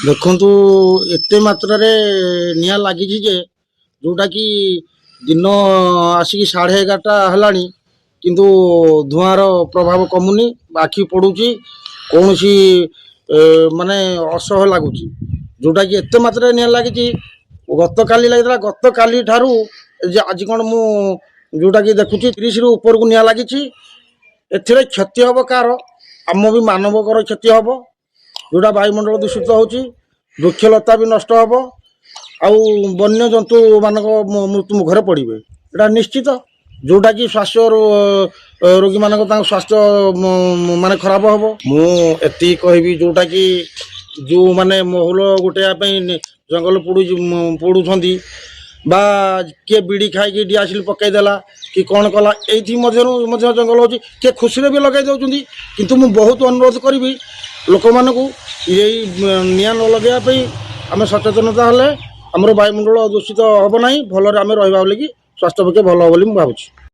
ଦେଖନ୍ତୁ ଏତେ ମାତ୍ରାରେ ନିଆଁ ଲାଗିଛି ଯେ ଯେଉଁଟାକି ଦିନ ଆସିକି 11:30 ହେଲାଣି କିନ୍ତୁ ଧୂଆଁର ପ୍ରଭାବ କମୁନି, ଆଖି ପଡ଼ୁଛି, କୌଣସି ମାନେ ଅସହ୍ୟ ଲାଗୁଛି। ଯେଉଁଟାକି ଏତେ ମାତ୍ରାରେ ନିଆଁ ଲାଗିଛି, ଗତକାଲି ଲାଗିଥିଲା, ଗତକାଲି ଠାରୁ ଆଜି କ'ଣ ମୁଁ ଯେଉଁଟାକି ଦେଖୁଛି 30ରୁ ଉପରକୁ ନିଆଁ ଲାଗିଛି। ଏଥିରେ କ୍ଷତି ହେବ କାହାର? ଆମ ବି ମାନବକର କ୍ଷତି ହେବ, ଯେଉଁଟା ବାୟୁମଣ୍ଡଳ ଦୂଷିତ ହେଉଛି, ବୃକ୍ଷଲତା ବି ନଷ୍ଟ ହେବ, ଆଉ ବନ୍ୟଜନ୍ତୁ ମାନଙ୍କ ମୃତ୍ୟୁ ମୁଖରେ ପଡ଼ିବେ, ଏଇଟା ନିଶ୍ଚିତ। ଯେଉଁଟାକି ସ୍ୱାସ୍ଥ୍ୟ ରୋଗୀମାନଙ୍କ ତାଙ୍କ ସ୍ୱାସ୍ଥ୍ୟ ମାନେ ଖରାପ ହେବ। ମୁଁ ଏତିକି କହିବି, ଯେଉଁଟାକି ଯେଉଁମାନେ ମହୁଲ ଗୋଟାଇବା ପାଇଁ ଜଙ୍ଗଲ ପୋଡ଼ୁଛନ୍ତି ବା କିଏ ବିଡ଼ି ଖାଇକି ଡିଆସିଲ୍ ପକାଇଦେଲା କି କ'ଣ କଲା, ଏଇଥି ମଧ୍ୟରୁ ମଧ୍ୟ ଜଙ୍ଗଲ ହେଉଛି, କିଏ ଖୁସିରେ ବି ଲଗାଇ ଦେଉଛନ୍ତି। କିନ୍ତୁ ମୁଁ ବହୁତ ଅନୁରୋଧ କରିବି ଲୋକମାନଙ୍କୁ ଏଇ ନିଆଁ ନ ଲଗାଇବା ପାଇଁ। ଆମେ ସଚେତନତା ହେଲେ ଆମର ବାୟୁମଣ୍ଡଳ ଦୂଷିତ ହେବ ନାହିଁ, ଭଲରେ ଆମେ ରହିବା ବୋଲିକି ସ୍ୱାସ୍ଥ୍ୟ ପକ୍ଷେ ଭଲ ହେବ ବୋଲି ମୁଁ ଭାବୁଛି।